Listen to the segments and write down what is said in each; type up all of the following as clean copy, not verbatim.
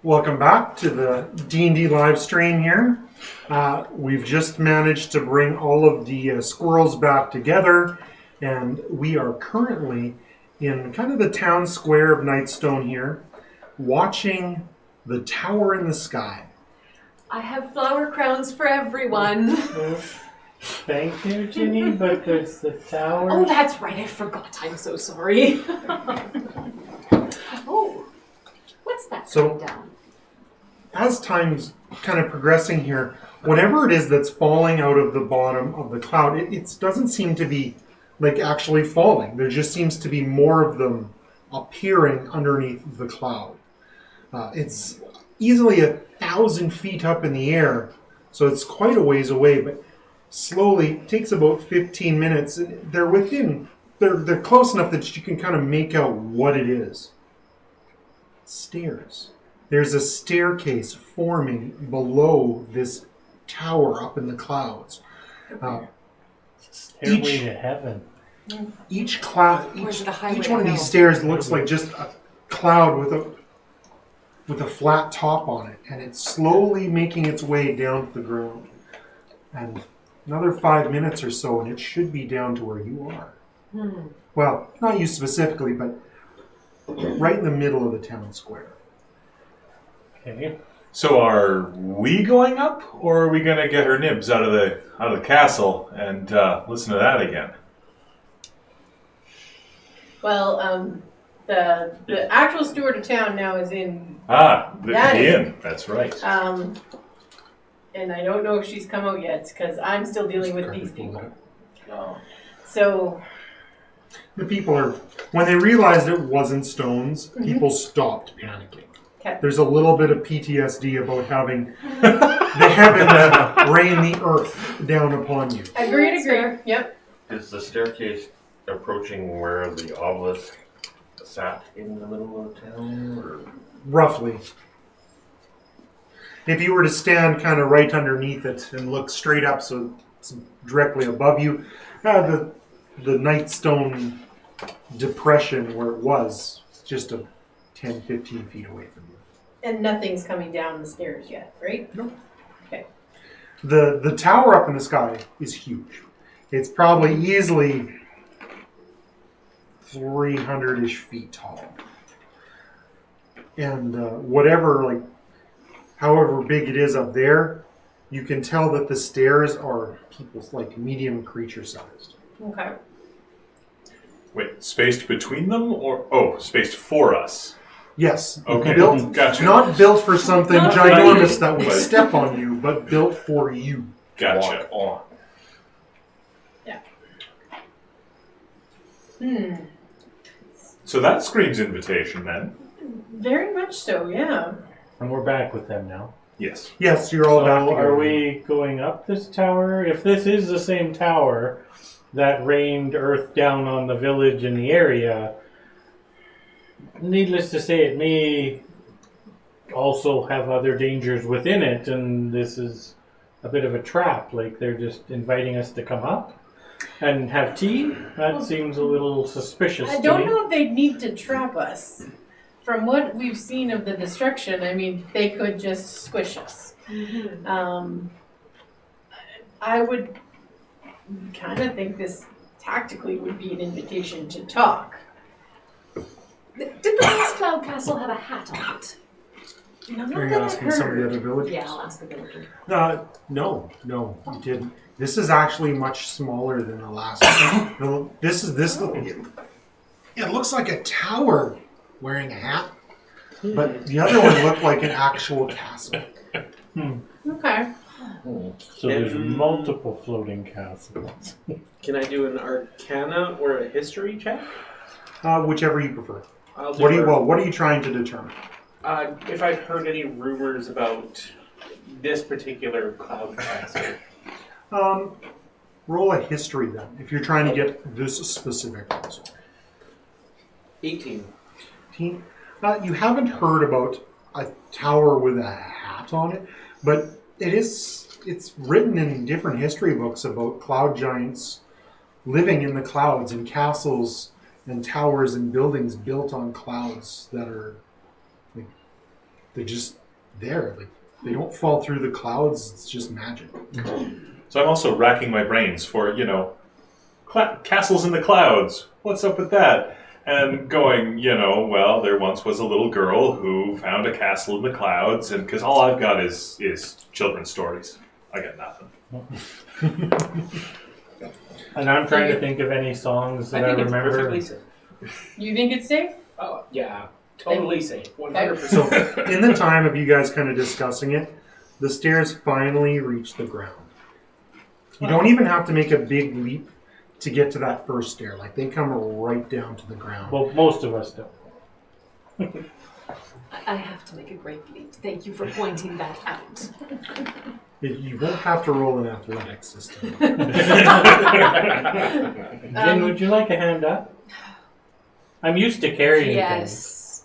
Welcome back to the D&D live stream here. We've just managed to bring all of the squirrels back together, and we are currently in kind of the town square of Nightstone here, watching the tower in the sky. I have flower crowns for everyone. Thank you, Ginny, but there's the tower. Oh, that's right. I forgot. I'm so sorry. Oh, what's that coming down? As time's kind of progressing here, whatever it is that's falling out of the bottom of the cloud, it doesn't seem to be like actually falling. There just seems to be more of them appearing underneath the cloud. It's easily 1,000 feet up in the air, so it's quite a ways away, but slowly, it takes about 15 minutes. They're close enough that you can kind of make out what it is. Stairs. There's a staircase forming below this tower up in the clouds. Stairway to heaven. Each one of these stairs looks like just a cloud with a flat top on it, and it's slowly making its way down to the ground. And another 5 minutes or so, and it should be down to where you are. Well, not you specifically, but right in the middle of the town square. Okay. So are we going up, or are we going to get her nibs out of the castle and listen to that again? Well, the actual steward of town now is in. The inn. That's right. And I don't know if she's come out yet because I'm still dealing with these people. Oh. So The people are, when they realized it wasn't stones, people stopped panicking. Okay. There's a little bit of PTSD about having the heavens rain the earth down upon you. agree. Yep. Is the staircase approaching where the obelisk sat in the middle of town? Or? Roughly. If you were to stand kind of right underneath it and look straight up so it's directly above you, the Nightstone depression where it was, it's just 10, 15 feet away from you. And nothing's coming down the stairs yet, right? Nope. Okay. The tower up in the sky is huge. It's probably easily 300-ish feet tall. And however big it is up there, you can tell that the stairs are people's like medium creature sized. Okay. Wait, spaced between them, or spaced for us? Yes. Okay, gotcha. Not built for something Not for ginormous you. that would step on you, but built for you. Gotcha. Walk Yeah. So that screams invitation, then. Very much so, yeah. And we're back with them now. Yes. Yes, you're all So back together. are we going up this tower? If this is the same tower that rained earth down on the village and the area, needless to say, it may also have other dangers within it, and this is a bit of a trap. Like, they're just inviting us to come up and have tea? That seems a little suspicious I to don't me. know if they'd need to trap us. From what we've seen of the destruction, I mean, they could just squish us. I would kind of think this tactically would be an invitation to talk. Did the last Cloud Castle have a hat on it? Are you asking some of the other villagers? Yeah, I'll ask the villager. No, you didn't. This is actually much smaller than the last one. It looks like a tower wearing a hat, but the other one looked like an actual castle. Okay. So there's multiple floating castles. Can I do an Arcana or a History check? Whichever you prefer. I'll do What are you trying to determine? if I've heard any rumors about this particular cloud castle. Roll a history then, if you're trying to get this specific castle. 18. You haven't heard about a tower with a hat on it, but it's written in different history books about cloud giants living in the clouds in castles and towers and buildings built on clouds that are like they're just there. Like they don't fall through the clouds. It's just magic. So I'm also racking my brains for, castles in the clouds. What's up with that? And going, well, there once was a little girl who found a castle in the clouds, and because all I've got is children's stories. I got nothing. And I'm trying to think of any songs that I think it's remember. perfectly safe. You think it's safe? Oh, yeah. Totally safe. 100%. So in the time of you guys kind of discussing it, the stairs finally reach the ground. You don't even have to make a big leap to get to that first stair. Like they come right down to the ground. Well, most of us don't. I have to make a great leap. Thank you for pointing that out. You won't have to roll an athletics system. Jen, would you like a hand up? I'm used to carrying things. Yes.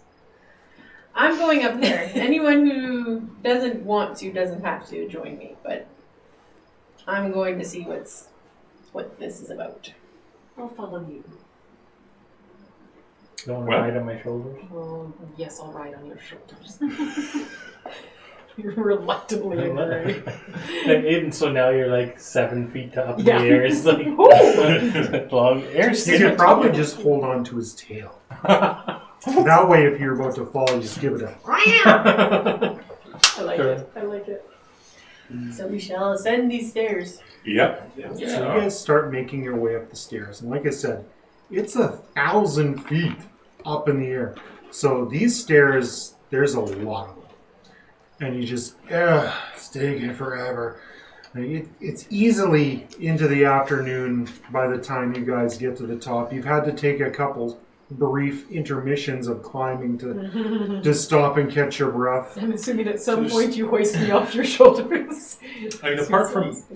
I'm going up there. Anyone who doesn't want to doesn't have to join me, but I'm going to see what this is about. I'll follow you. You want to Well. ride on my shoulders? Oh, yes, I'll ride on your shoulders. You're reluctantly agree. And so now you're like 7 feet up in Yeah. the air. It's like long air. You could probably just hold on to his tail. That way, if you're about to fall, you just give it a... I like Sure. it. I like it. So we shall ascend these stairs. Yep. So you guys start making your way up the stairs. And like I said, it's 1,000 feet up in the air. So these stairs, there's a lot of them. And you just, it's taking forever. And it's easily into the afternoon by the time you guys get to the top. You've had to take a couple brief intermissions of climbing to stop and catch your breath. I'm assuming at some point you hoist me off your shoulders. I mean, apart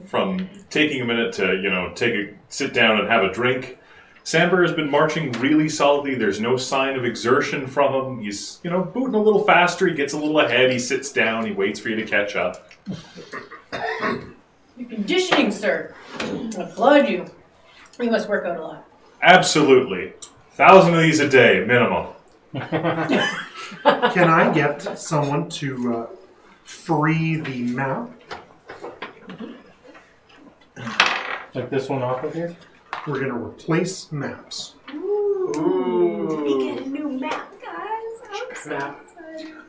from taking a minute to, sit down and have a drink, Sandberg has been marching really solidly. There's no sign of exertion from him. He's, booting a little faster. He gets a little ahead. He sits down. He waits for you to catch up. Your conditioning, sir. I applaud you. You must work out a lot. Absolutely. 1,000 of these a day, minimum. Can I get someone to free the map? Like this one off of here? We're going to replace maps. We get a new map, guys. Map.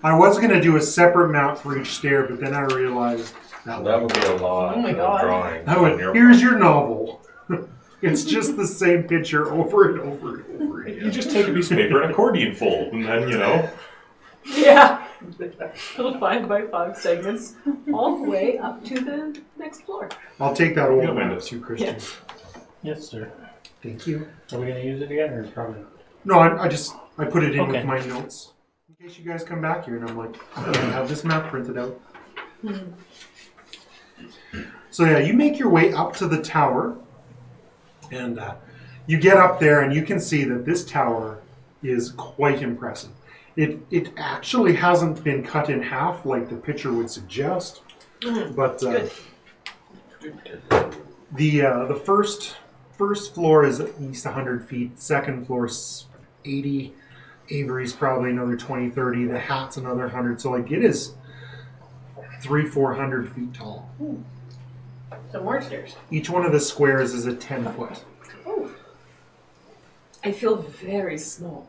I was going to do a separate map for each stair, but then I realized That would be a lot Oh my of God. drawing. here's your novel. It's just the same picture over and over and over You again. just take a piece of paper, an accordion fold, and then, Yeah. Little 5x5 segments all the way up to the next floor. I'll take that old Yeah, map mind too, Christian. Yes, sir. Thank you. Are we going to use it again, or probably not? No, I put it in Okay. with my notes. In case you guys come back here and I'm like, I don't have this map printed out. So yeah, you make your way up to the tower. And you get up there and you can see that this tower is quite impressive. It actually hasn't been cut in half like the picture would suggest. But the first floor is at least 100 feet. Second floor is 80. Avery's probably another 20, 30. The hat's another 100. So like it is 300-400 feet tall. Some more stairs. Each one of the squares is a 10 foot. I feel very small.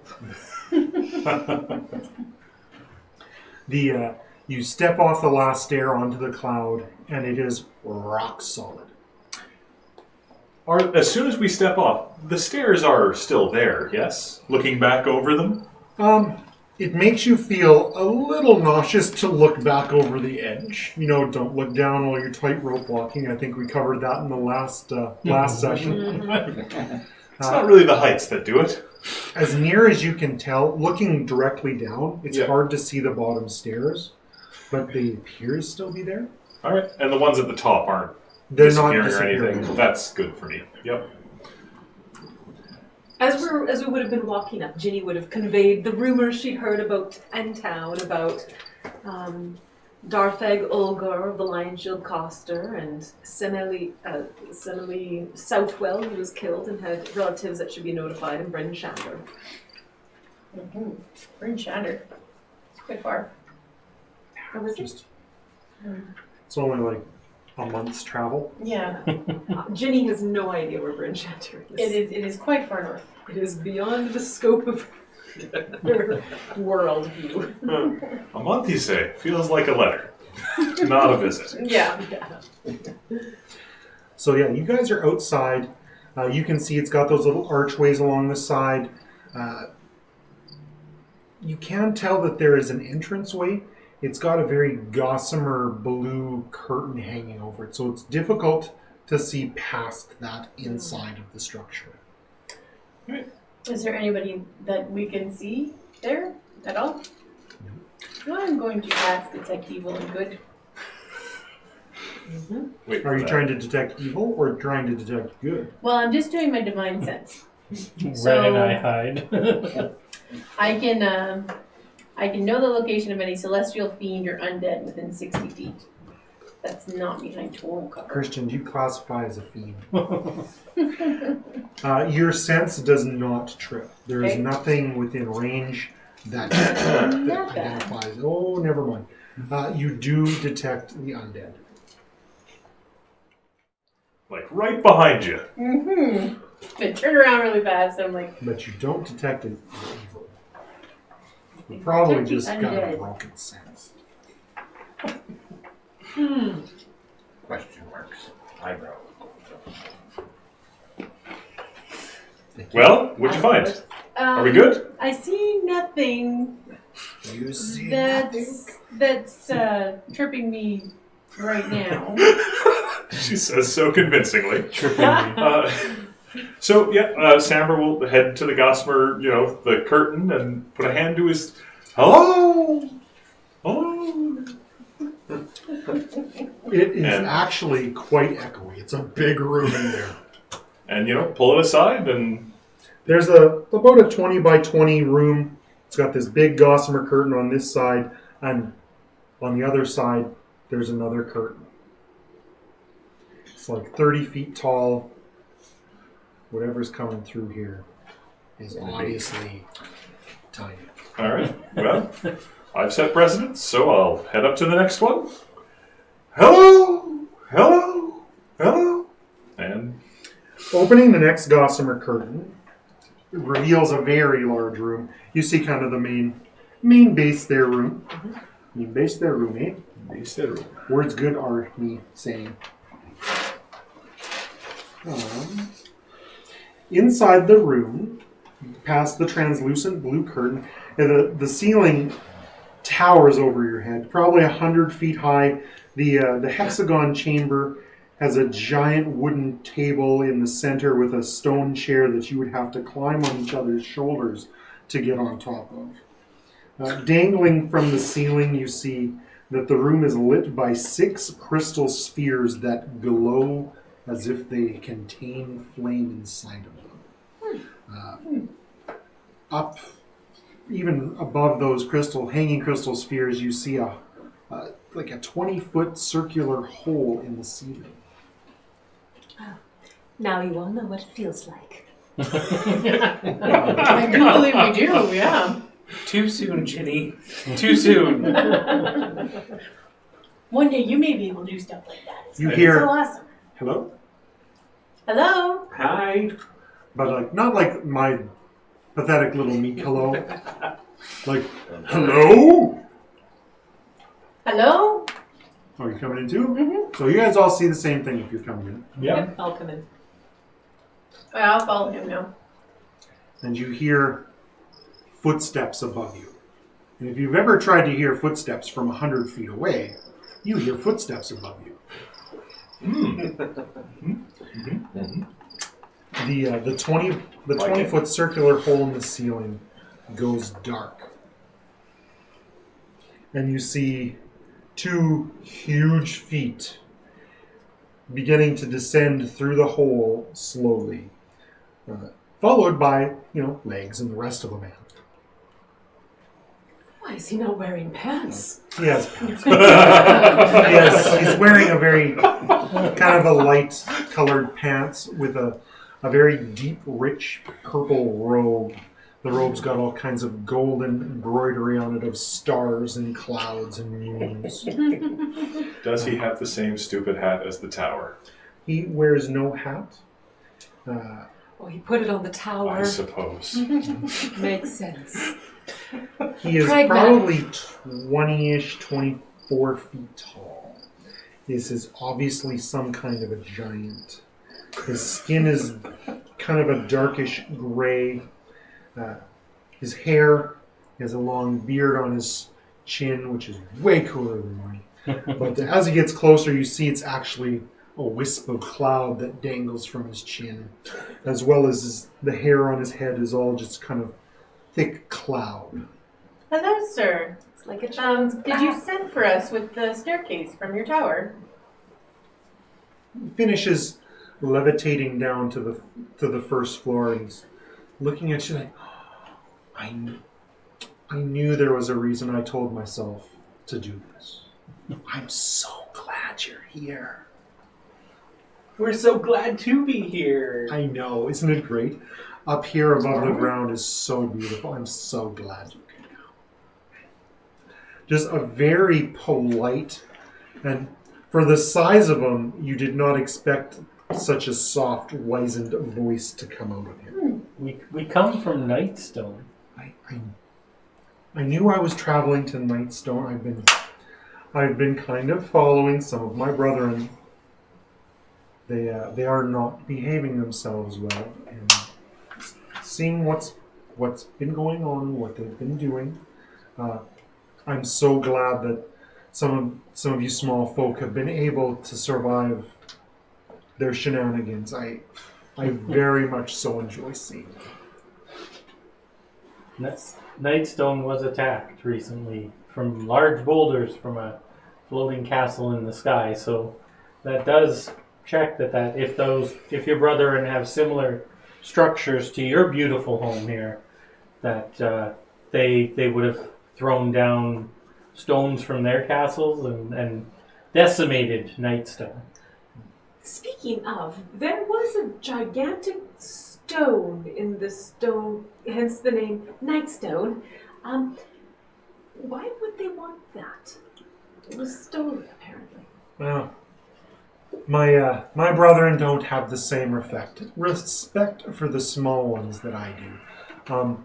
You step off the last stair onto the cloud, and it is rock solid. As soon as we step off, the stairs are still there, yes? Looking back over them? It makes you feel a little nauseous to look back over the edge. Don't look down while you're tightrope walking. I think we covered that in the last session. It's not really the heights that do it. As near as you can tell, looking directly down, it's hard to see the bottom stairs, but they appear to still be there. All right, and the ones at the top aren't They're not disappearing or disappearing. anything. That's good for me. Yep. As we would have been walking up, Ginny would have conveyed the rumors she'd heard about N-Town, about Dartheg Ulgar of the Lion Shield Coster, and Semele Southwell, who was killed and had relatives that should be notified, and Bryn Shander. Bryn Shander. It's quite far. Or was it? Just, it's only like a month's travel. Yeah, Ginny has no idea where Bryn Shatter is. it is quite far north. It is beyond the scope of her world view. A month, you say? Feels like a letter, not a visit. Yeah. So yeah, you guys are outside. You can see it's got those little archways along the side. You can tell that there is an entranceway. It's got a very gossamer blue curtain hanging over it, so it's difficult to see past that inside of the structure. Is there anybody that we can see there at all? No. I'm going to cast Detect Evil and Good. Wait, Are you trying to detect evil or trying to detect good? Well, I'm just doing my divine sense. Ren and I hide. I can know the location of any celestial fiend or undead within 60 feet. That's not behind total cover. Christian, do you classify as a fiend? Your sense does not trip. There is Okay. nothing within range that Not bad. identifies. Oh, never mind. You do detect the undead. Like right behind you. Mm-hmm. I turn around really fast and I'm like, But you don't detect an evil. You probably Detect the just got a undead. broken sense. Question marks. Eyebrow. Well, what'd you find? Are we good? I see nothing You see that's tripping me right now. She says so convincingly. Tripping me. So yeah, Samber will head to the gossamer, the curtain, and put a hand to his. Hello. Hello. It is And- actually quite echoey. It's a big room in there. And pull it aside, and There's about a 20 by 20 room. It's got this big gossamer curtain on this side, and on the other side, there's another curtain. It's like 30 feet tall. Whatever's coming through here is obviously tiny. all right. Well, I've set precedence, so I'll head up to the next one. Hello. Hello. Hello. And Opening the next gossamer curtain, it reveals a very large room. You see kind of the main base there room. Main base there room, eh? base there. Words good are me saying. Inside the room, past the translucent blue curtain, the ceiling towers over your head, probably 100 feet high. The hexagon chamber has a giant wooden table in the center with a stone chair that you would have to climb on each other's shoulders to get on top of. Dangling from the ceiling, you see that the room is lit by 6 crystal spheres that glow as if they contain flame inside of them. Up, even above those hanging crystal spheres, you see like a 20-foot circular hole in the ceiling. Now you all know what it feels like. I do believe we do, yeah. Too soon, Ginny. Too soon. One day you may be able to do stuff like that. It's You gonna be hear- so awesome. Hello? Hello? Hi. But not like my pathetic little meek hello. Like, hello? Hello? Are you coming in too? Mm-hmm. So you guys all see the same thing if you're coming in. Yep. I'll come in. I'll follow him now. And you hear footsteps above you. And if you've ever tried to hear footsteps from 100 feet away, you hear footsteps above you. The 20-foot circular hole in the ceiling goes dark. And you see 2 huge feet beginning to descend through the hole slowly, followed by, legs and the rest of a man. Why is he not wearing pants? He has pants. He's wearing a very kind of a light colored pants with a very deep, rich purple robe The robe's got all kinds of golden embroidery on it of stars and clouds and moons. Does he have the same stupid hat as the tower? He wears no hat. Oh, he put it on the tower. I suppose. Makes sense. He is Pragmatic. probably 20-ish, 24 feet tall. This is obviously some kind of a giant. His skin is kind of a darkish gray. His hair, he has a long beard on his chin, which is way cooler than mine. But as he gets closer, you see it's actually a wisp of cloud that dangles from his chin, as well as the hair on his head is all just kind of thick cloud. Hello, sir. It's like a child's Did you send for us with the staircase from your tower? He finishes levitating down to the first floor, and he's looking at you like, I knew there was a reason I told myself to do this. I'm so glad you're here. We're so glad to be here. I know, isn't it great? Up here above the ground is so beautiful. I'm so glad you came out. Just a very polite, and for the size of him, you did not expect such a soft, wizened voice to come out of him. We come from Nightstone. I knew I was traveling to Nightstone. I've been kind of following some of my brethren. They are not behaving themselves well, and seeing what's been going on, what they've been doing. I'm so glad that some of you small folk have been able to survive their shenanigans. I very much so enjoy seeing it. Nightstone was attacked recently from large boulders from a floating castle in the sky, so that does check that if your brethren have similar structures to your beautiful home here, that they would have thrown down stones from their castles and decimated Nightstone. Speaking of, there was a gigantic stone in the stone, hence the name Nightstone. Why would they want that? It was stolen, apparently. Well, my brethren don't have the same respect for the small ones that I do.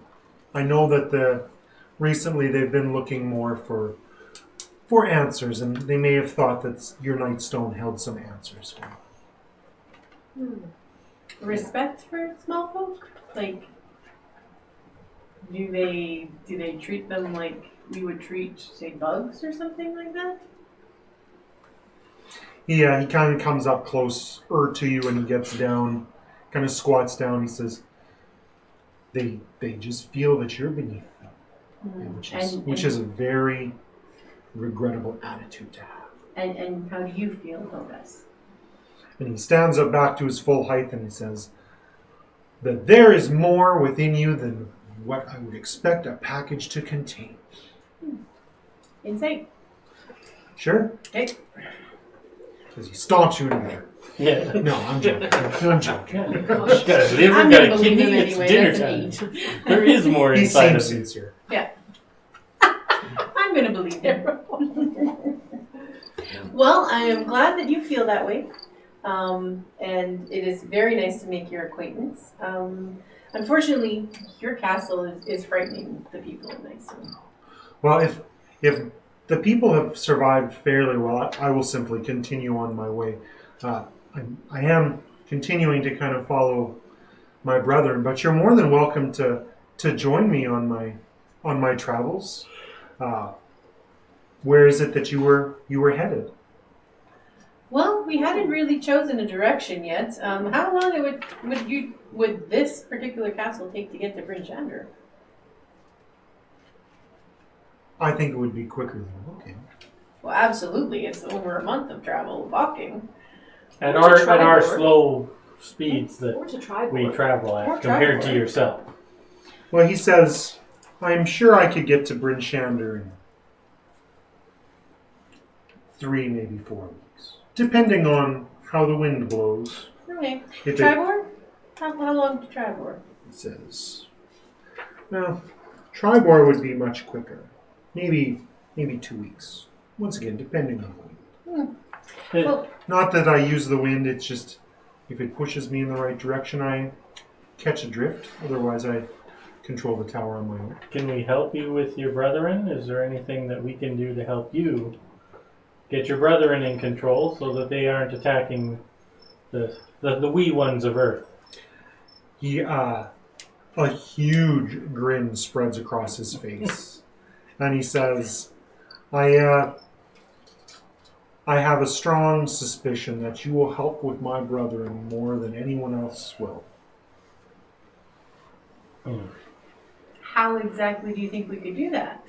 I know that recently they've been looking more for answers, and they may have thought that your Nightstone held some answers for them. Respect for small folk? Like, do they treat them like we would treat, say, bugs or something like that? Yeah, he kind of comes up closer to you and he gets down, kind of squats down. He says, "They just feel that you're beneath them, which is a very regrettable attitude to have." And how do you feel about us? And he stands up back to his full height and he says, "That there is more within you than what I would expect a package to contain." Insight. Sure? Okay. Because he stomps you in the dirt. Yeah. No, I'm joking. I'm joking. Got a liver, I'm got gonna a believe kidney, him it's anyway, dinner that's time. neat. There is more He inside of seems you. sincere. I'm gonna believe him. Well, I am glad that you feel that way. And it is very nice to make your acquaintance. Unfortunately, your castle is frightening the people in Nightstone. Well, if the people have survived fairly well, I will simply continue on my way. I am continuing to kind of follow my brethren, but you're more than welcome to join me on my travels. Where is it that you were headed? Well, we hadn't really chosen a direction yet. How long would this particular castle take to get to Bryn Shander? I think it would be quicker than walking. Well, absolutely. It's over a month of travel walking. At Or to our Triboard. slow speeds that Or to try we travel Or at compared to Triboard. yourself. Well, he says, "I'm sure I could get to Bryn Shander in 3, maybe 4 weeks, depending on how the wind blows." Okay. If it, Tribor? How long to Tribor? he says, Well, Tribor would be much quicker. Maybe 2 weeks. Once again, depending on the wind. Well, Not that I use the wind, it's just if it pushes me in the right direction, I catch a drift. Otherwise, I control the tower on my own. Can we help you with your brethren? Is there anything that we can do to help you get your brethren in control so that they aren't attacking the wee ones of Earth? A huge grin spreads across his face, and he says, I have a strong suspicion that you will help with my brethren more than anyone else will. how exactly do you think we could do that?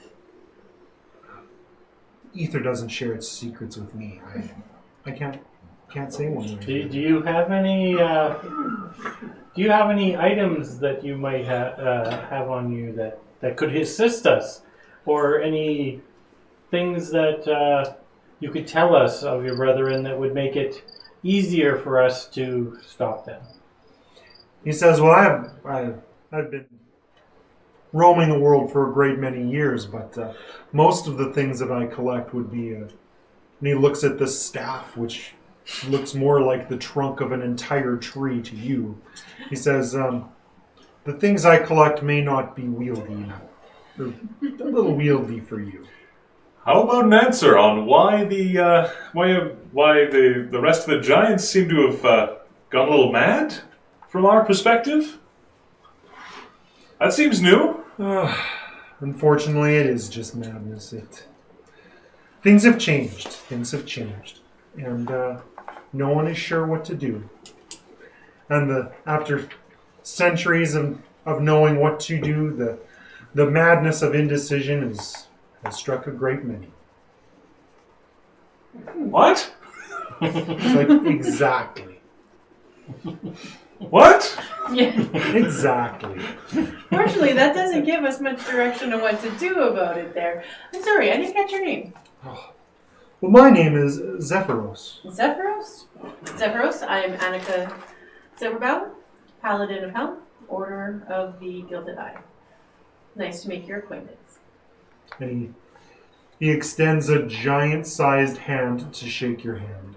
Ether doesn't share its secrets with me. I can't say one way. Do you have any items that you might have on you that could assist us, or any things that you could tell us of your brethren that would make it easier for us to stop them? He says, well, I've been roaming the world for a great many years, but most of the things that I collect would be... and he looks at this staff, which looks more like the trunk of an entire tree to you. He says, the things I collect may not be wieldy. They're a little wieldy for you. How about an answer on why the rest of the giants seem to have gone a little mad from our perspective? That seems new. Unfortunately, it is just madness. Things have changed. And no one is sure what to do. And after centuries of knowing what to do, the madness of indecision has struck a great many. What? It's like, exactly. What? Yeah. Exactly. Fortunately, that doesn't give us much direction on what to do about it there. I'm sorry, I didn't catch your name. Well, my name is Zephyros. Zephyros? Zephyros, I am Annika Silverbow, Paladin of Hell, Order of the Gilded Eye. Nice to make your acquaintance. And he extends a giant-sized hand to shake your hand.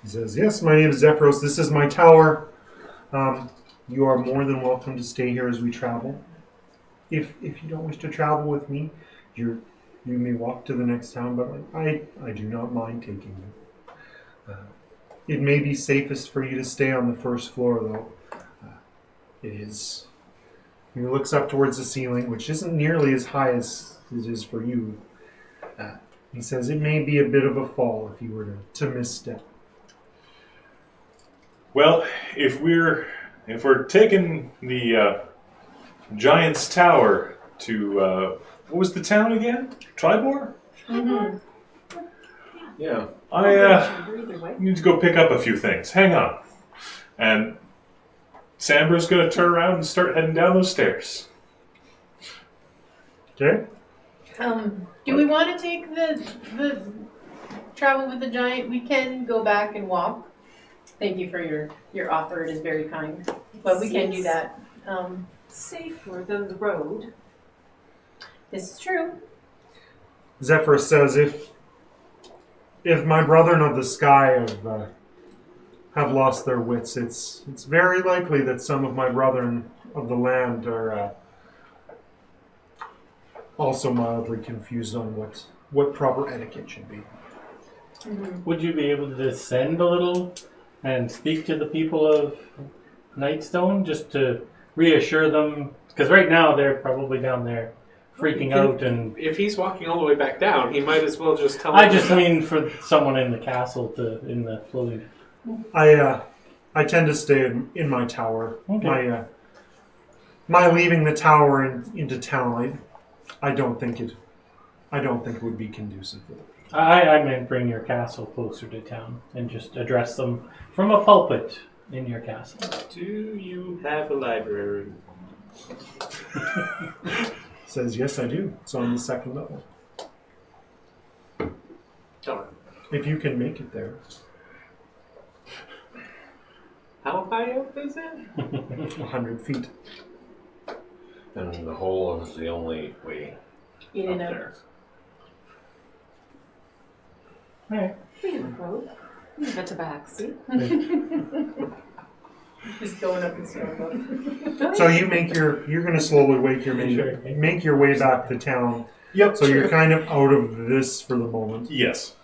He says, yes, my name is Zephyros. This is my tower. You are more than welcome to stay here as we travel. If you don't wish to travel with me, you may walk to the next town, but I do not mind taking you. It may be safest for you to stay on the first floor, though. It is. He looks up towards the ceiling, which isn't nearly as high as it is for you. He says it may be a bit of a fall if you were to misstep. Well, if we're taking the Giant's Tower to what was the town again? Tribor? Mm-hmm. Yeah. I need to go pick up a few things. Hang on. And Samber's going to turn around and start heading down those stairs. Okay? Do we want to take the travel with the giant? We can go back and walk. Thank you for your offer. It is very kind. But we can do that. Safer than the road. This is true. Zephyr says, if my brethren of the sky have lost their wits, it's very likely that some of my brethren of the land are also mildly confused on what proper etiquette should be. Mm-hmm. Would you be able to descend a little and speak to the people of Nightstone just to reassure them? Because right now they're probably down there freaking out. And If he's walking all the way back down, he might as well just tell I them. just mean for someone in the castle in the floating. I tend to stay in my tower. Okay. My leaving the tower into town, I don't think it would be conducive. I meant bring your castle closer to town and just address them from a pulpit in your castle. Do you have a library? Says, yes, I do. It's on the second level. Darn. If you can make it there. How high up is it? 100 feet. And the hole is the only way In up and out. there. Alright. We have a rope. We have a tabaxi. Just going up and snowboard. So you you're going to slowly make your way back to town. Yep. So you're kind of out of this for the moment. Yes.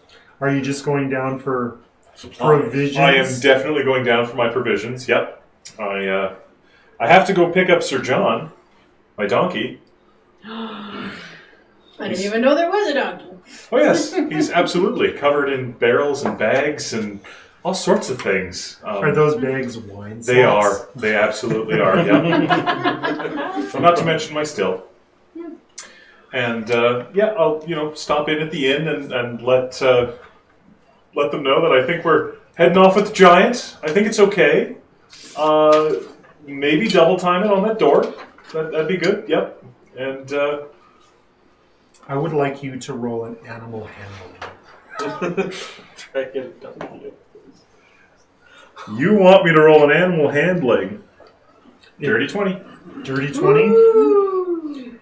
Are you just going down for Supplies. provisions? I am definitely going down for my provisions. Yep. I have to go pick up Sir John, my donkey. I didn't even know there was a donkey. Oh yes, he's absolutely covered in barrels and bags and all sorts of things. Are those bags wine slots? They are. They absolutely are. Yeah. Not to mention my still. And I'll stop in at the inn and let them know that I think we're heading off with the giant. I think it's okay. Maybe double time it on that door. That'd be good. Yep. And I would like you to roll an animal handling. Try to get it done. you want me to roll an animal handling? Dirty 20. Dirty 20.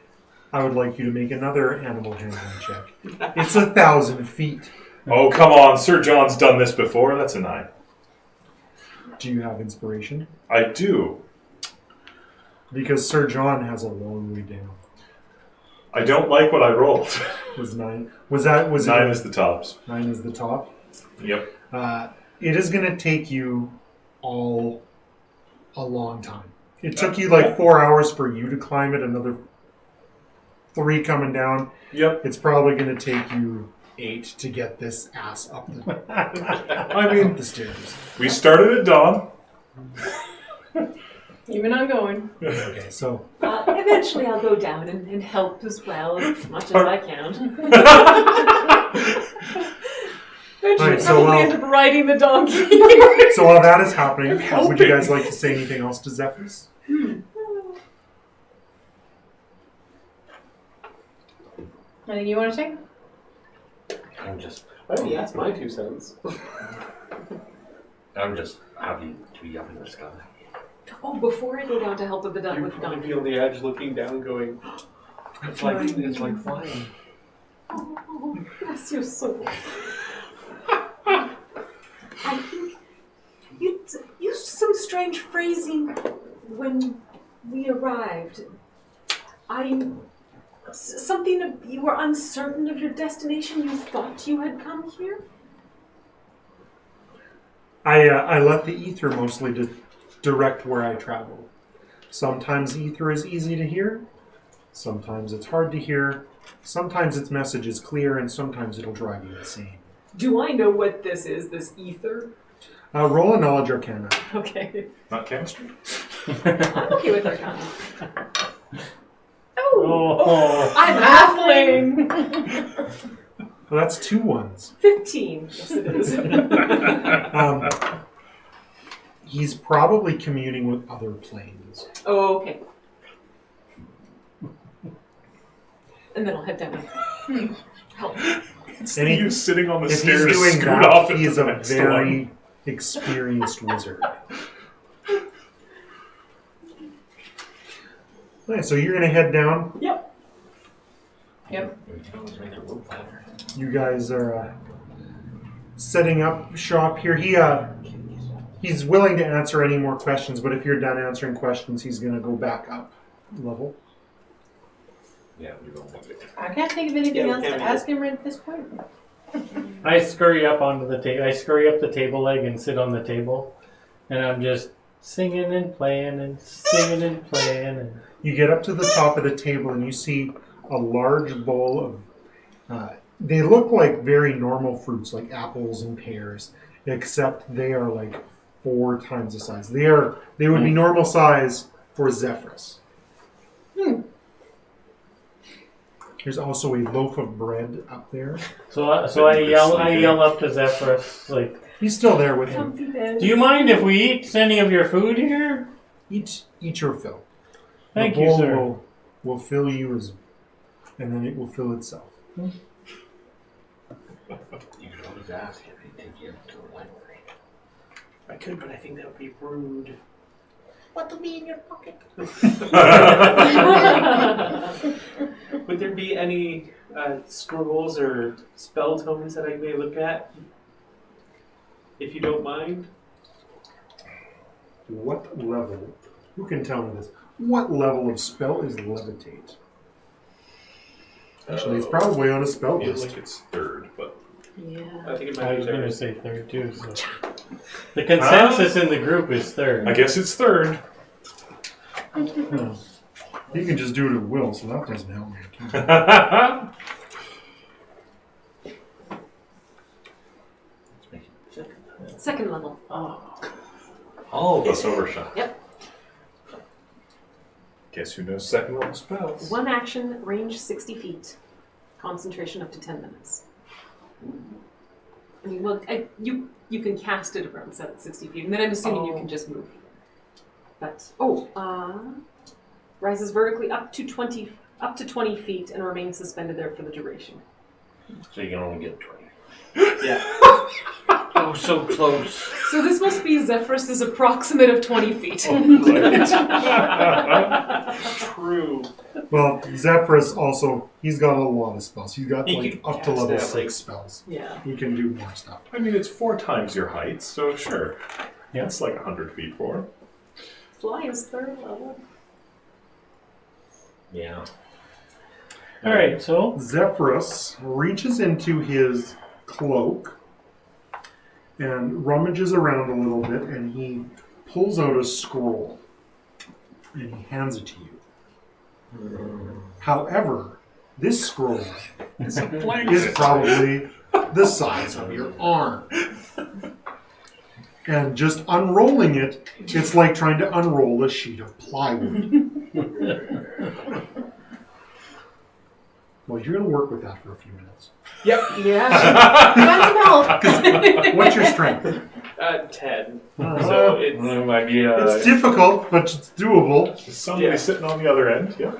I would like you to make another animal handling check. It's 1,000 feet. Oh, come on. Sir John's done this before. That's a 9. Do you have inspiration? I do. Because Sir John has a long way down. I don't like what I rolled. Was 9? Was it 9 is the tops. 9 is the top? Yep. It is going to take you all a long time. It took you like 4 hours for you to climb it, another 3 coming down. Yep. It's probably going to take you 8 to get this ass up I up the stairs. We started at dawn. Even on going. Okay, so Eventually I'll go down and help as well, as much as I can. Eventually Right, so probably while- end up riding the donkey. so while that is happening, would helping. you guys like to say anything else to Zephyrus? Anything you want to say? I'm just That's my 2 cents. happy to be up in the sky. Oh, before I go down to help with the You with the probably donkey. feel the edge looking down, going. It's like flying. Oh, bless your soul. I think you used some strange phrasing when we arrived. You were uncertain of your destination. You thought you had come here. I let the ether mostly direct where I travel. Sometimes ether is easy to hear. Sometimes it's hard to hear. Sometimes its message is clear, and sometimes it'll drive you insane. Do I know what this is? This ether? Roll a knowledge arcana. Okay. Not chemistry. I'm okay with arcana. Oh. I'm halfling. Well, that's 2 ones. 15. Yes, it is. He's probably communing with other planes. Oh, okay. And then I'll head down and help. It's And he- you sitting on the If he's stairs to doing scoot that, off he into is the a next very one. experienced wizard. Right, so you're going to head down. Yep. Yep. We can always make a room fire. You guys are setting up shop here. He's willing to answer any more questions, but if you're done answering questions, he's going to go back up level. Yeah, we don't make it. I can't think of anything Yeah, we else to can't ask him right at this point. I scurry up onto the table. I scurry up the table leg and sit on the table, and I'm just singing and playing and singing and playing. And You get up to the top of the table and you see a large bowl of, they look like very normal fruits, like apples and pears, except they are like 4 times the size. They would be normal size for Zephyrus. There's also a loaf of bread up there. so I yell up to Zephyrus, like, He's still there with him. Comfy bed. "Do you mind if we eat any of your food here?" Eat your fill. Thank the you, bowl sir. will fill you and then it will fill itself. You can always to ask if he'd take you up to the library. I could, but I think that would be rude. What will be in your pocket? Would there be any scrolls or spell tomes that I may look at? If you don't mind. What level? Who can tell me this? What level of spell is levitate? Actually, it's probably on a spell Feels list. like it's third, but Yeah. I think it I might be was going to third. say third too. So. The consensus in the group is third. I guess it's third. Hmm. You can just do it at will, so that doesn't help me. Let's make it second. Second level. All of us overshot. Yep. Guess who knows second level spells? One action, range 60 feet. Concentration up to 10 minutes. I mean, well, you can cast it around 60 feet, and then I'm assuming you can just move. But rises vertically up to 20 feet and remains suspended there for the duration. So you can only get 20. Yeah. Oh, so close. So this must be Zephyrus' approximate of 20 feet. True. Well, Zephyrus also, he's got a lot of spells. He's got He like can up to cast level that, 6 spells. Yeah. He can do more stuff. I mean, it's 4 times your height, so sure. Yeah. It's like 100 feet for. Fly is third level. Yeah. All right, so Zephyrus reaches into his cloak and rummages around a little bit, and he pulls out a scroll and he hands it to you. However, this scroll It's a blank. is probably the size of your arm. And just unrolling it, it's like trying to unroll a sheet of plywood. Well, you're going to work with that for a few minutes. Yep. Yeah. You want some help? What's your strength? 10. Uh, So it's It might be It's difficult, but it's doable. There's somebody Yeah. sitting on the other end. Yeah.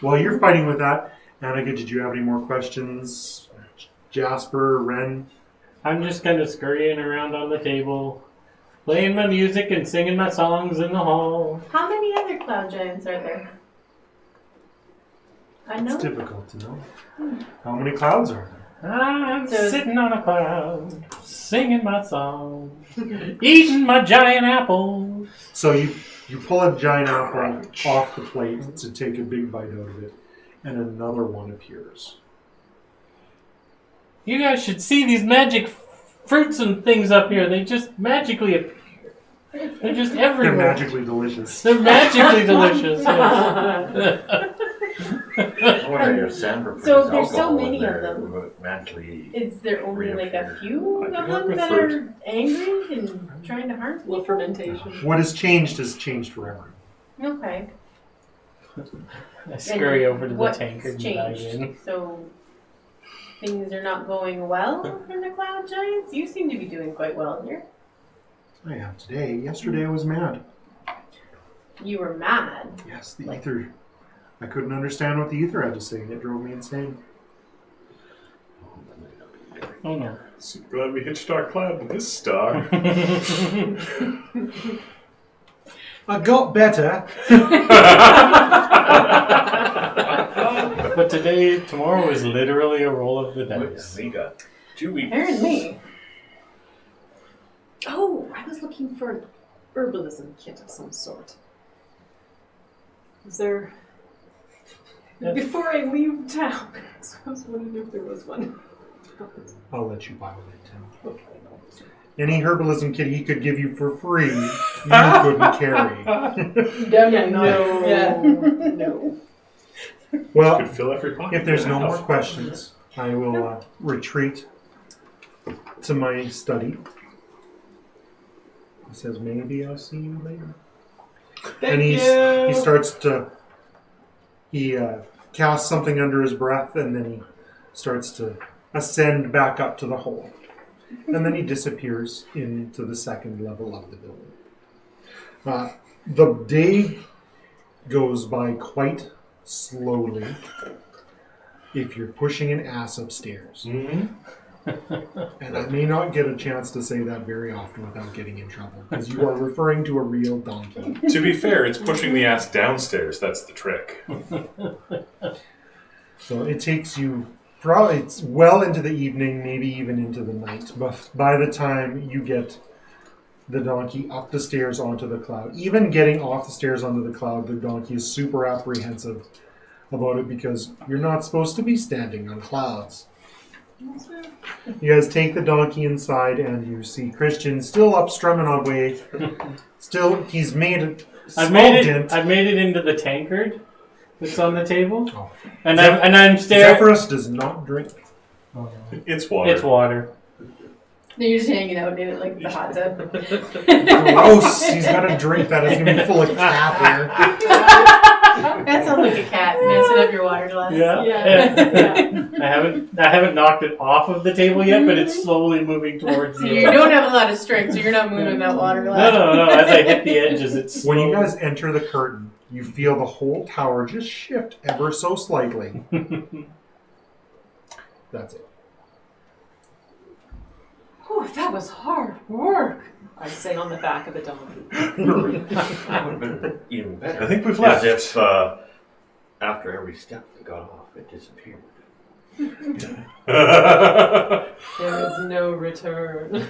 While you're fighting with that, Annika, did you have any more questions? Jasper, Ren? I'm just kind of scurrying around on the table, playing my music and singing my songs in the hall. How many other cloud giants are there? I know. It's difficult to know. How many clouds are there? I'm So- sitting on a cloud, singing my song, eating my giant apples. So you pull a giant apple off the plate to take a big bite out of it, and another one appears. You guys should see these magic fruits and things up here. They just magically appear. They're just They're everywhere. magically delicious. They're magically delicious. Yes. What are your sample So there's so many of them. Magically. Is there only like a few I of can work them with that fruit. are angry and trying to harm Well, people? fermentation. What has changed forever. Okay. I scurry over to the What's tankard and dive changed? in. So things are not going well in the cloud giants? You seem to be doing quite well here. I am today. Yesterday I was mad. You were mad. Yes, the ether. I couldn't understand what the ether had to say, and it drove me insane. Oh no. So glad we hitched our cloud with this star. I got better. But tomorrow is literally a roll of the dice. We got 2 weeks. Apparently. Oh, I was looking for an herbalism kit of some sort. Is there... Yes. Before I leave town, I was wondering if there was one. I'll let you buy one at 10. Any herbalism kit he could give you for free, you couldn't carry. Definitely not. No. Yeah. No. Well, Could fill every pocket. if there's no with more half. questions, I will retreat to my study. He says, maybe I'll see you later. And he starts to, he casts something under his breath, and then he starts to ascend back up to the hole. And then he disappears into the second level of the building. The day goes by quite slowly if you're pushing an ass upstairs. Mhm. And I may not get a chance to say that very often without getting in trouble, because you are referring to a real donkey. To be fair, it's pushing the ass downstairs. That's the trick. So it takes you probably it's well into the evening, maybe even into the night. But by the time you get the donkey up the stairs onto the cloud, even getting off the stairs onto the cloud, the donkey is super apprehensive about it because you're not supposed to be standing on clouds. You guys take the donkey inside and you see Christian still up strumming away. Still, he's made a small dent. I've made it into the tankard that's on the table, Oh. and I'm staring. Zephyrus does not drink. It's water. It's water. They're just hanging out in it like the hot tub. Gross! He's got a drink that is going to be full of cat hair. That sounds like a cat messing up your water glass. Yeah. I haven't knocked it off of the table yet, but it's slowly moving towards So the you edge. don't have a lot of strength, so you're not moving that water glass. No. As I hit the edges, it's When you slow. guys enter the curtain, you feel the whole tower just shift ever so slightly. That's it. Oh, that was hard work. I say on the back of the donkey. That would have been even better. I think we've left. As if after every step that got off, it disappeared. There is no return.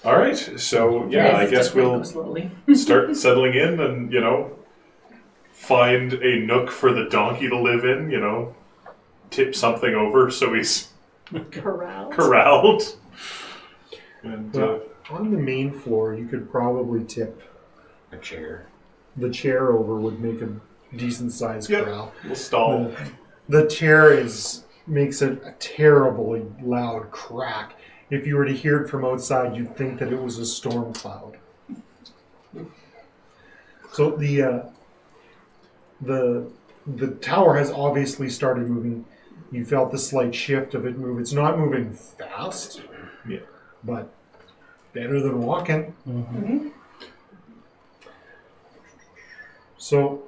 All right, so yeah, I guess we'll slowly. start settling in and, find a nook for the donkey to live in, tip something over so he's Corralled. corralled. And Well, on the main floor, you could probably tip A chair. the chair over, would make a decent sized Yep. corral. we'll stall. The chair makes a terribly loud crack. If you were to hear it from outside, you'd think that it was a storm cloud. So the tower has obviously started moving. You felt the slight shift of it move. It's not moving fast, Yeah. but better than walking. Mhm. So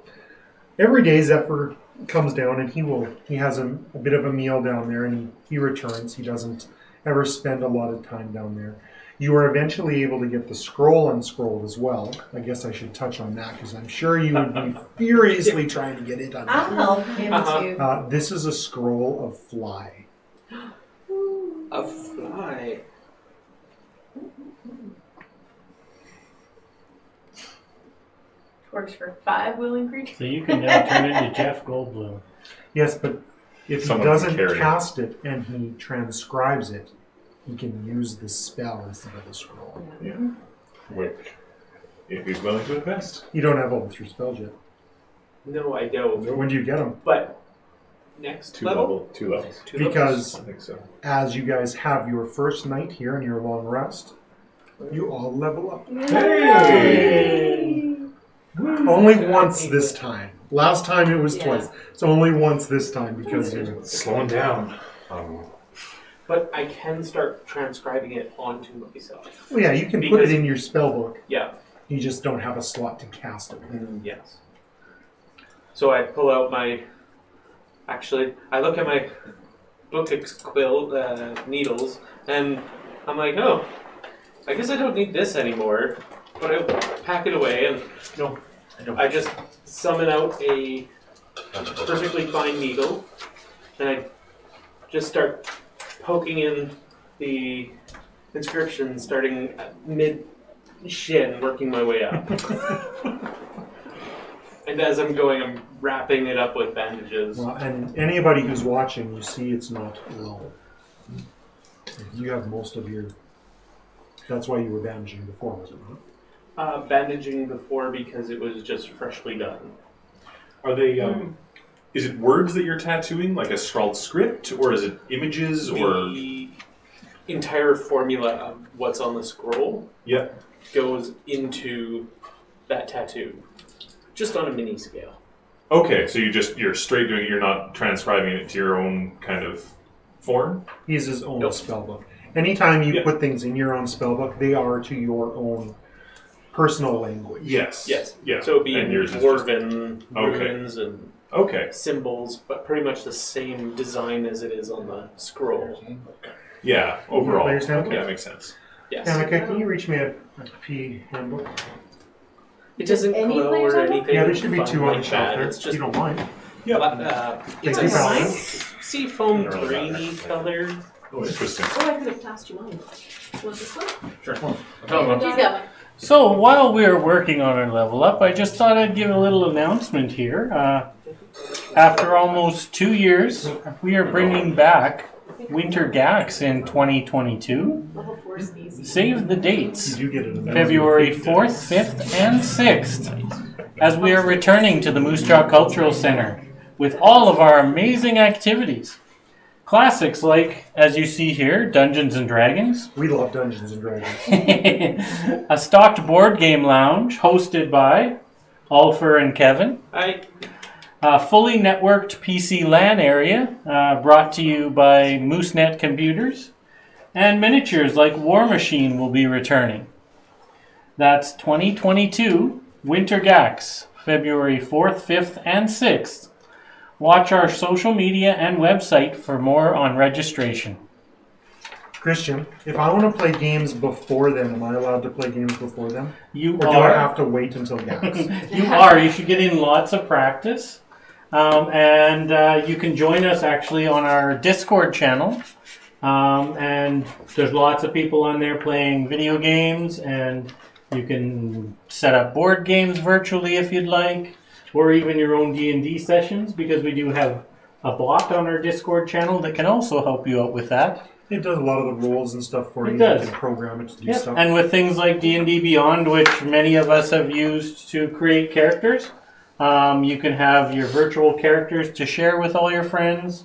every day Zephyr comes down and he has a bit of a meal down there, and he returns. He doesn't ever spend a lot of time down there. You are eventually able to get the scroll unscrolled as well. I guess I should touch on that because I'm sure you would be furiously trying to get it I'll undone. help him too. This is a scroll of fly. A fly. Works for 5 willing creatures. So you can now turn into Jeff Goldblum. Yes, but if Someone he can doesn't carry it. cast it and he transcribes it, he can use the spell instead of the scroll. Yeah. Which, if he's willing to invest. You don't have all the 3 spells yet. No, I don't. When do you get them? But next Two level? levels. 2 levels. 2 levels? Because I think so. as you guys have your first night here and your long rest, you all level up. Hey! Only once this time. Last time it was Yeah. twice. It's only once this time because you're... Slowing down. But I can start transcribing it onto myself. Well, yeah, you can put Because- it in your spell book. Yeah. You just don't have a slot to cast it. Yes. So I pull out my. Actually, I look at my book quill needles, and I'm like, oh, I guess I don't need this anymore. But I pack it away, and I just summon out a perfectly fine needle, and I just start poking in the inscription, starting at mid-shin, working my way up. And as I'm going, I'm wrapping it up with bandages. Well, and anybody who's watching, you see it's not low. You have most of your... That's why you were bandaging before, was it not? Bandaging before because it was just freshly done. Are they, is it words that you're tattooing, like a scrawled script, or is it images, or... The entire formula of what's on the scroll Yeah. goes into that tattoo, just on a mini scale. Okay, so you're straight doing it, you're not transcribing it to your own kind of form? He has his own Nope. spell book. Anytime you Yeah. put things in your own spell book, they are to your own personal language. Yes. Yes. Yeah. So it'd be and yours is dwarven Okay. runes and Okay. symbols, but pretty much the same design as it is on the scroll. Yeah, overall. Player's handbook? Yeah, makes sense. Yes. Annika, can you reach me a P handbook? It doesn't Any glow player's or handbook? anything. Yeah, there should be fun 2 on the like shelf that. there. It's If just you don't mind. Yeah. it's Thank you, a Valerie. seafoam grainy color. Oh, interesting. Oh, I could have passed you mine. You want this one? Sure. She's got one. So while we're working on our level up, I just thought I'd give a little announcement here. After almost 2 years, we are bringing back Winter Gax in 2022. Level 4 is easy. Save the dates. Did you get it? February 4th, 5th, and 6th, as we are returning to the Moose Jaw Cultural Center with all of our amazing activities. Classics like, as you see here, Dungeons and Dragons, We love Dungeons and Dragons. a stocked board game lounge hosted by Ulfer and Kevin, a fully networked PC LAN area brought to you by MooseNet Computers, and miniatures like War Machine will be returning. That's 2022 Winter Gax, February 4th, 5th, and 6th. Watch our social media and website for more on registration. Christian, if I want to play games before then, am I allowed to play games before then? You Or do I are. have to wait until Gax? You are. You should get in lots of practice. And you can join us actually on our Discord channel. And there's lots of people on there playing video games, and you can set up board games virtually if you'd like, or even your own D&D sessions, because we do have a bot on our Discord channel that can also help you out with that. It does a lot of the rules and stuff for It you. does. You can program it to do Yep. stuff. And with things like D&D Beyond, which many of us have used to create characters, you can have your virtual characters to share with all your friends.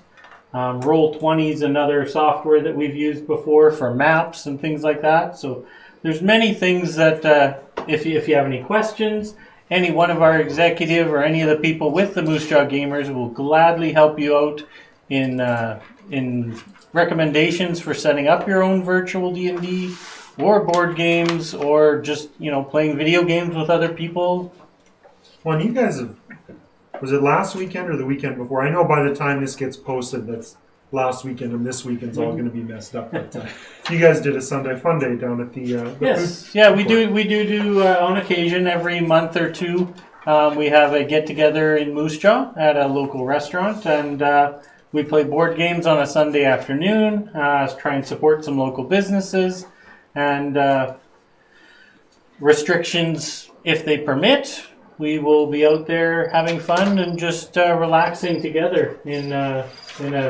Roll20 is another software that we've used before for maps and things like that. So there's many things that if you have any questions, any one of our executive or any of the people with the Moose Jaw Gamers will gladly help you out in recommendations for setting up your own virtual D&D or board games, or just playing video games with other people. Well, and you guys have, was it last weekend or the weekend before? I know by the time this gets posted, that's last weekend, and this weekend's all going to be messed up. But you guys did a Sunday Fun Day down at the Yes, food yeah, we court. do on occasion every month or two. We have a get together in Moose Jaw at a local restaurant, and we play board games on a Sunday afternoon. Try and support some local businesses, and restrictions if they permit. We will be out there having fun and just relaxing together in a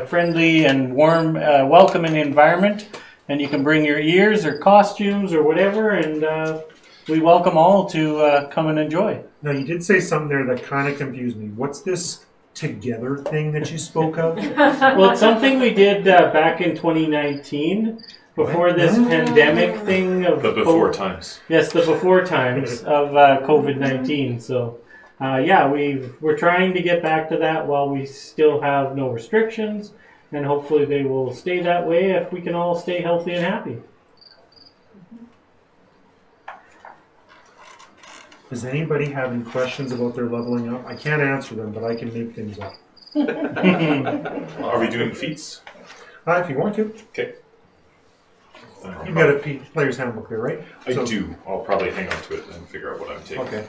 friendly and warm, welcoming environment. And you can bring your ears or costumes or whatever, and we welcome all to come and enjoy. Now, you did say something there that kind of confused me. What's this together thing that you spoke of? Well, it's something we did back in 2019 before this pandemic thing of The before times. Yes, the before times of COVID-19. So, we're trying to get back to that while we still have no restrictions, and hopefully they will stay that way if we can all stay healthy and happy. Does anybody have any questions about their leveling up? I can't answer them, but I can make things up. Are we doing feats? If you want to. Okay. You've got a player's handbook there, right? I do. I'll probably hang on to it and figure out what I'm taking. Okay.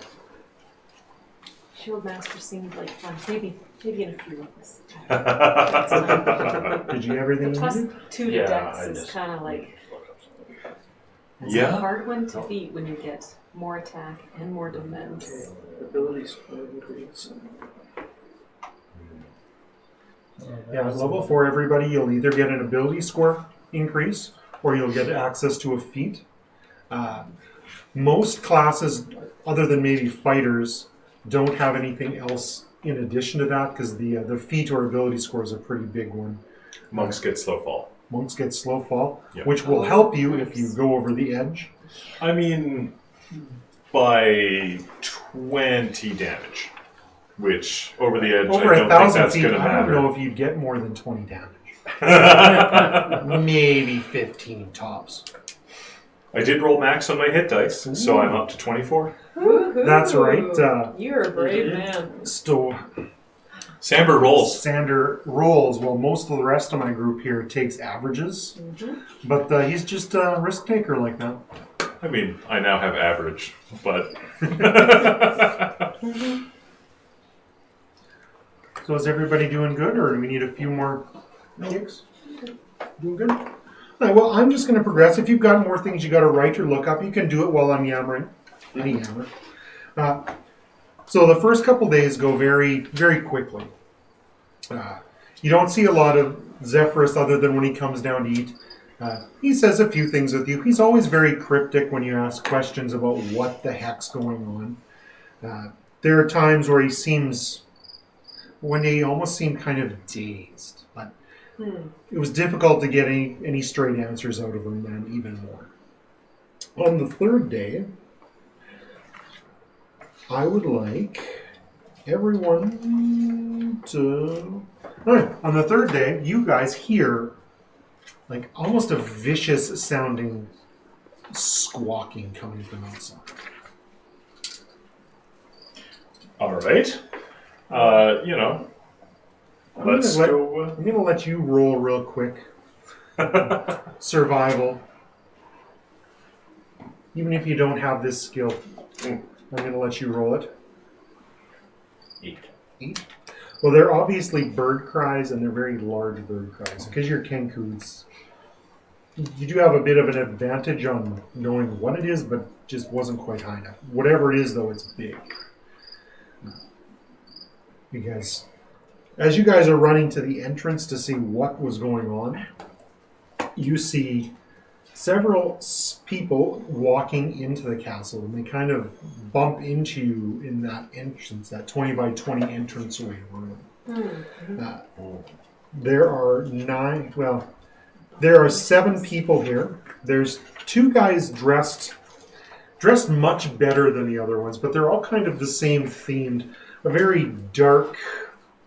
Shield Master seemed like fun. Maybe in a few of us. Did you get everything you Plus needed? 2 to Yeah, dex I is just- kind of like it's Yeah. a hard one to beat when you get more attack and more defense. Abilities increase. Yeah, at level 4, everybody, you'll either get an ability score increase or you'll get access to a feat. Most classes, other than maybe fighters, don't have anything else in addition to that, because the feat or ability score is a pretty big one. Monks get slow fall. Monks get slow fall, Yep. which will help you if you go over the edge. I mean, by 20 damage, which over the edge, Over I don't think 1,000 that's feet, going to I don't matter. know if you'd get more than 20 damage. Maybe 15 tops. I did roll max on my hit dice, so I'm up to 24. Woohoo! That's right, You're a brave man. Samber rolls. Sander rolls, while most of the rest of my group here takes averages. But he's just a risk taker like that. I mean, I now have average, but... So is everybody doing good, or do we need a few more kicks? Doing good? All right, well, I'm just going to progress. If you've got more things you got to write or look up, you can do it while I'm yammering. Any yammer. So the first couple days go very, very quickly. You don't see a lot of Zephyrus other than when he comes down to eat. He says a few things with you. He's always very cryptic when you ask questions about what the heck's going on. There are times where he seems... One day he almost seemed kind of dazed. But it was difficult to get any straight answers out of him then, even more. On the third day, I would like everyone to... All right, on the third day, you guys hear like almost a vicious sounding squawking coming from outside. All right. Let's go. I'm going to let you roll real quick. Survival. Even if you don't have this skill, I'm going to let you roll it. 8. Well, they're obviously bird cries, and they're very large bird cries. Because you're Kenku's, you do have a bit of an advantage on knowing what it is, but just wasn't quite high enough. Whatever it is, though, it's big. Because as you guys are running to the entrance to see what was going on, you see several people walking into the castle, and they kind of bump into you in that entrance, that 20 by 20 entranceway room. There are 7 people here. There's 2 guys dressed much better than the other ones, but they're all kind of the same themed, a very dark,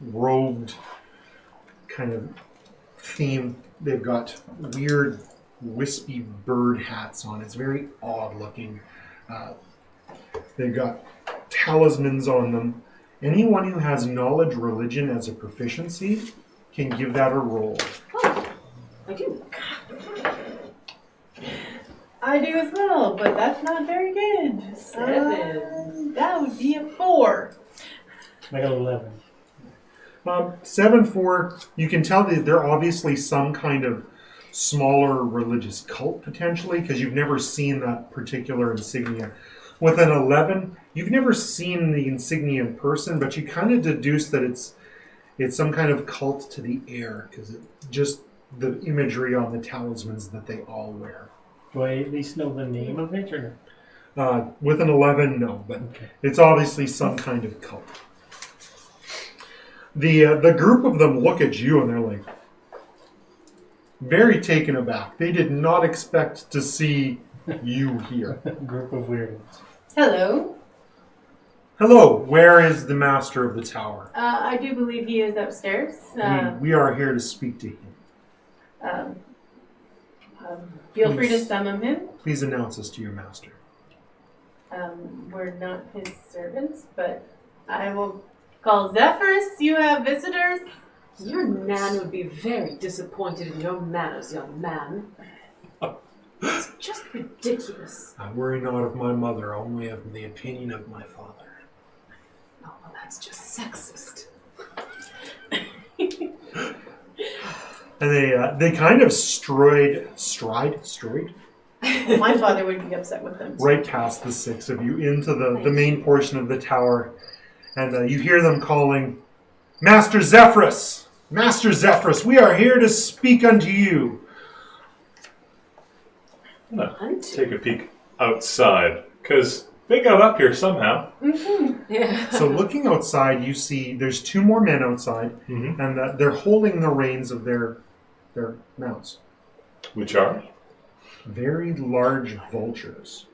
robed kind of theme. They've got weird, wispy bird hats on. It's very odd looking. They've got talismans on them. Anyone who has knowledge religion as a proficiency can give that a roll. Oh, I do. I do as well, but that's not very good. 7. That would be a 4. I got 11. 7-4, you can tell that they're obviously some kind of smaller religious cult, potentially, because you've never seen that particular insignia. With an 11, you've never seen the insignia in person, but you kind of deduce that it's some kind of cult to the air, because it's just the imagery on the talismans that they all wear. Do I at least know the name of it, or no? With an 11, no, but it's obviously some kind of cult. The group of them look at you and they're like, very taken aback. They did not expect to see you here. Group of weirdos. Hello. Hello, where is the master of the tower? I do believe he is upstairs. We are here to speak to him. Feel free to summon him. Please announce us to your master. We're not his servants, but I will call Zephyrus. You have visitors. Your nan would be very disappointed in your manners, young man. It's just ridiculous. I worry not of my mother, only of the opinion of my father. Oh, well, that's just sexist. And they kind of stride My father would be upset with them. right past the 6 of you into the main portion of the tower. And you hear them calling, Master Zephyrus! Master Zephyrus, we are here to speak unto you. I'm gonna take a peek outside, because they got up here somehow. Mm-hmm. Yeah. So looking outside, you see there's 2 more men outside, and they're holding the reins of their mounts. Which are? Very large vultures.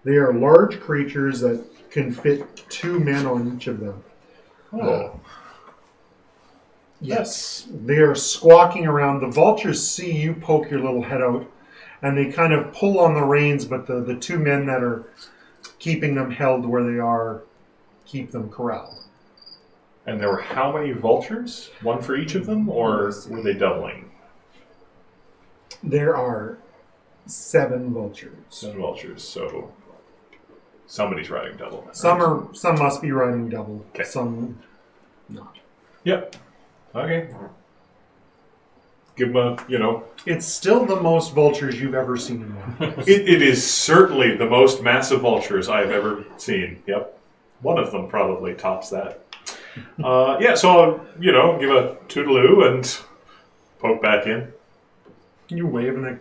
They are large creatures that can fit 2 men on each of them. Oh. Yes. They are squawking around. The vultures see you poke your little head out, and they kind of pull on the reins, but the 2 men that are keeping them held where they are keep them corralled. And there were how many vultures? One for each of them, or were they doubling? There are 7 vultures. 7 vultures, so somebody's riding double. Some must be riding double. Okay. Some not. Yep. Okay. Give them a, It's still the most vultures you've ever seen in one. it is certainly the most massive vultures I've ever seen. Yep. One of them probably tops that. So I'll, give a toodaloo and poke back in. You wave and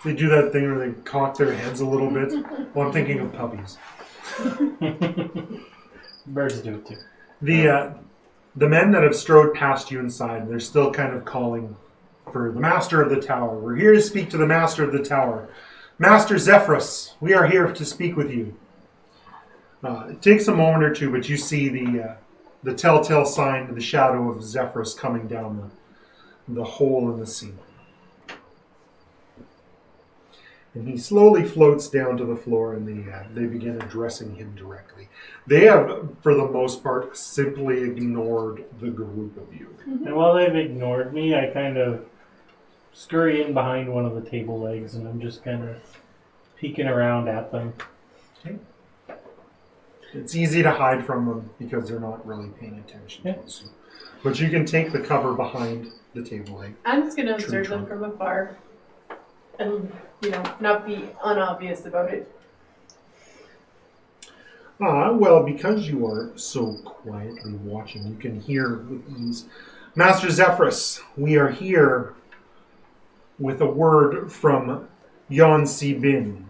they do that thing where they cock their heads a little bit. Well, I'm thinking of puppies. Birds do it too. The men that have strode past you inside, they're still kind of calling for the master of the tower. We're here to speak to the master of the tower. Master Zephyrus, we are here to speak with you. It takes a moment or two, but you see the telltale sign, the shadow of Zephyrus coming down the hole in the sea. And he slowly floats down to the floor, and they begin addressing him directly. They have, for the most part, simply ignored the group of you. And while they've ignored me, I kind of scurry in behind one of the table legs, and I'm just kind of peeking around at them. Okay. It's easy to hide from them because they're not really paying attention to us. But you can take the cover behind the table leg. I'm just gonna True observe them trunk. from afar, and not be unobvious about it. Well, because you are so quietly watching, you can hear with ease. Master Zephyrus, we are here with a word from Yon Si Bin,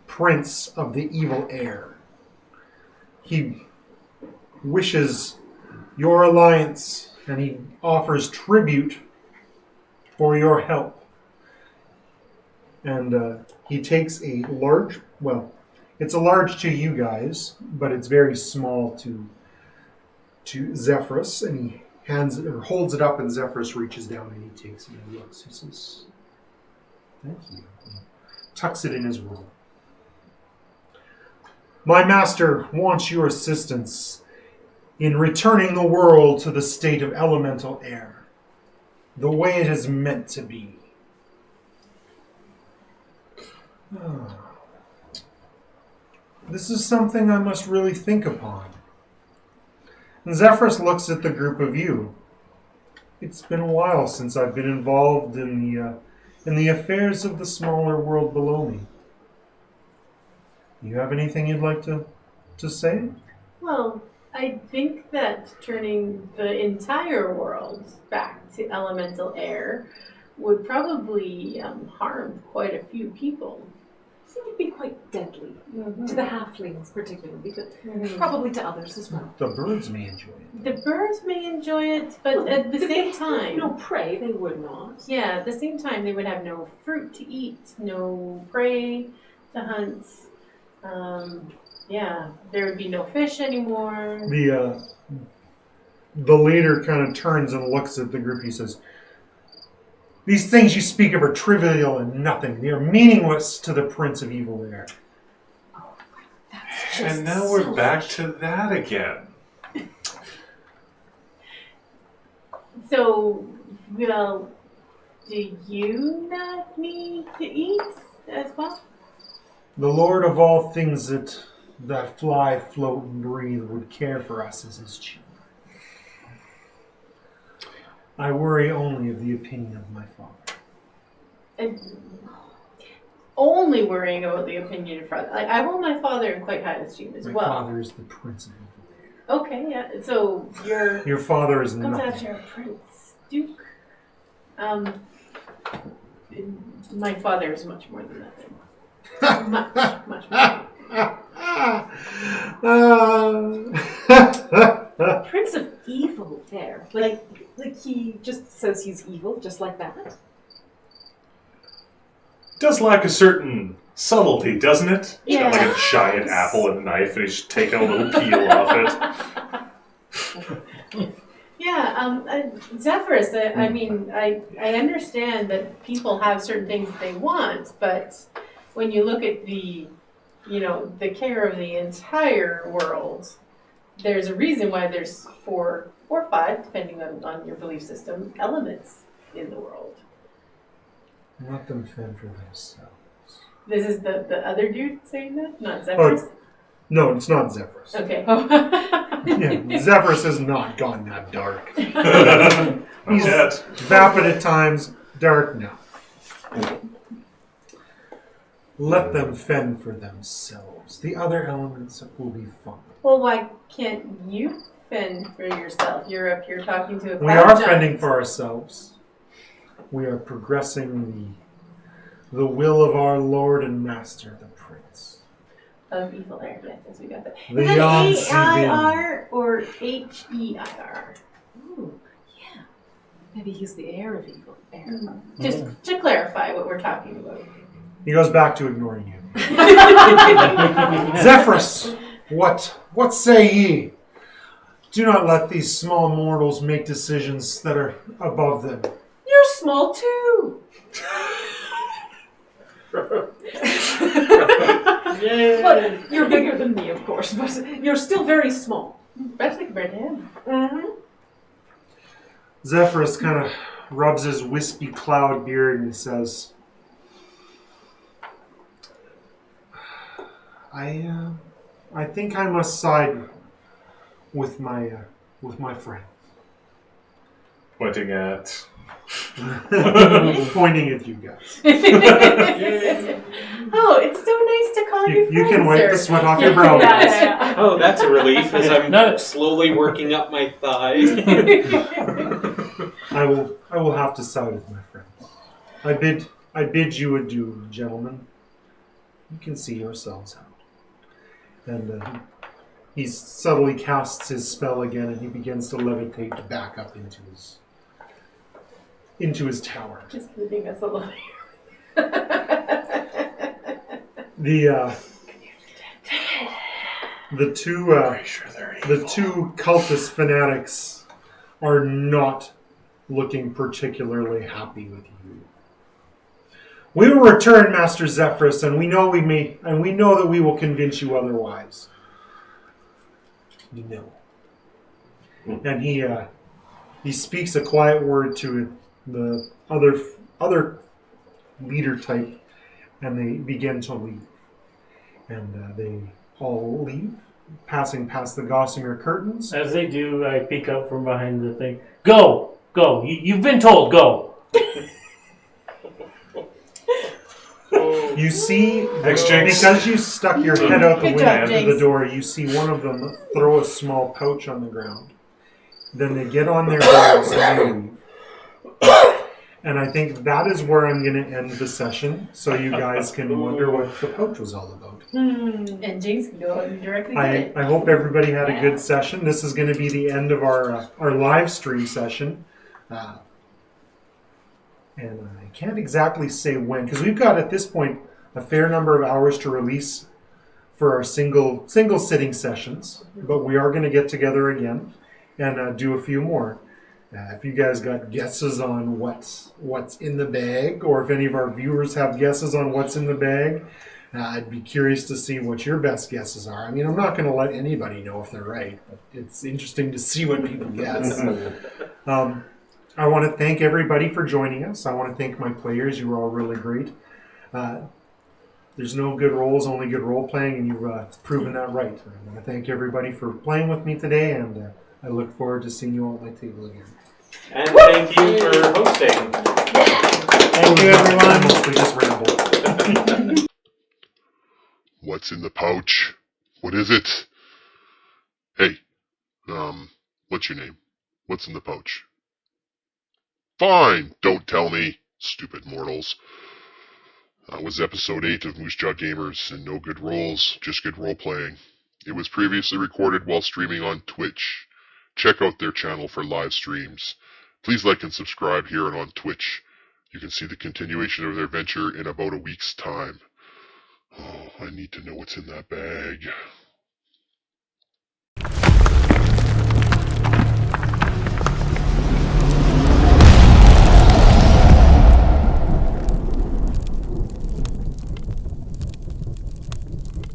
Prince of the Evil Air. He wishes your alliance, and he offers tribute for your help. And he takes a large, it's a large to you guys, but it's very small to Zephyrus, and he holds it up, and Zephyrus reaches down and he takes it and looks. He says, "Thank you." He tucks it in his robe. My master wants your assistance in returning the world to the state of elemental air, the way it is meant to be. This is something I must really think upon. And Zephyrus looks at the group of you. It's been a while since I've been involved in the affairs of the smaller world below me. You have anything you'd like to say? Well, I think that turning the entire world back to elemental air would probably harm quite a few people. It would be quite deadly to the halflings, particularly, but probably to others as well. The birds may enjoy it. The birds may enjoy it, but at the same time, No prey, they would not. yeah, at the same time, they would have no fruit to eat, no prey to hunt. There would be no fish anymore. The leader kind of turns and looks at the group. He says, "These things you speak of are trivial and nothing. They are meaningless to the Prince of Evil Air." That's just And now we're back to that again. So, well, do you not need to eat as well? The Lord of all things that fly, float, and breathe would care for us as his children. I worry only of the opinion of my father. And only worrying about the opinion of father. I hold my father in quite high esteem as My well. father is the Prince of Evil Air. Okay, yeah. So Your father is comes nothing. after a prince, duke. My father is much more than that. much more. Prince of Evil there. Like he just says he's evil, just like that. Does lack a certain subtlety, doesn't it? He's got Yeah. like a giant apple and a knife, and he's taking a little peel off it. Yeah, Zephyrus, I mean, I understand that people have certain things that they want, but when you look at the the care of the entire world, there's a reason why there's 4 or 5, depending on your belief system, elements in the world. Let them fend for themselves. This is the other dude saying that, not Zephyrus? No, it's not Zephyrus. Okay. Yeah, Zephyrus has not gone that dark. He's Yet. vapid at times, dark now. Let them fend for themselves. The other elements will be fine. Well, why can't you fend for yourself? You're up here talking to a We cloud are giant. fending for ourselves. We are progressing the will of our Lord and Master, the Prince. Of evil air, yes, we got that. The Is that Yonsi A-I-R or H-E-I-R? Ooh, yeah. Maybe he's the heir of evil. Heir. Just to clarify what we're talking about. He goes back to ignoring you. Zephyrus, what say ye? Do not let these small mortals make decisions that are above them. You're small too. But you're bigger than me, of course, but you're still very small. Especially compared to him. Mm-hmm. Zephyrus kind of rubs his wispy cloud beard and says, I think I must side with my friend. Pointing at. Pointing at you guys. Oh, it's so nice to call you You friend, can wipe sir. the sweat off your brow. Yeah, guys. yeah. Oh, that's a relief as I'm No. slowly working up my thigh. I will have to side with my friend. I bid you adieu, gentlemen. You can see yourselves out. And he subtly casts his spell again, and he begins to levitate back up into his tower. Just leaving us alone. The two cultist fanatics are not looking particularly happy with you. We will return, Master Zephyrus, and we know that we will convince you otherwise. You know. And he speaks a quiet word to the other leader type, and they begin to leave. And they all leave, passing past the gossamer curtains. As they do, I peek out from behind the thing. Go! You've been told, go! You see, Exchange. because you stuck your head out the Good window job, of the Jinx. door, you see one of them throw a small pouch on the ground. Then they get on their boats and they leave. And I think that is where I'm going to end the session, so you guys can wonder what the pouch was all about. And Jinx can go and directly get it. I hope everybody had a good session. This is going to be the end of our live stream session. And I can't exactly say when, because we've got at this point a fair number of hours to release for our single sitting sessions. But we are going to get together again and do a few more. If you guys got guesses on what's in the bag, or if any of our viewers have guesses on what's in the bag, I'd be curious to see what your best guesses are. I mean, I'm not going to let anybody know if they're right, but it's interesting to see what people guess. I want to thank everybody for joining us. I want to thank my players. You were all really great. There's no good roles, only good role playing, and you've proven that right. I want to thank everybody for playing with me today, and I look forward to seeing you all at my table again. And thank you for hosting. Thank you, everyone. Mostly just ramble. What's in the pouch? What is it? Hey, what's your name? What's in the pouch? Fine, don't tell me, stupid mortals. That was episode 8 of Moose Jaw Gamers, and no good rolls, just good role-playing. It was previously recorded while streaming on Twitch. Check out their channel for live streams. Please like and subscribe here and on Twitch. You can see the continuation of their venture in about a week's time. Oh, I need to know what's in that bag.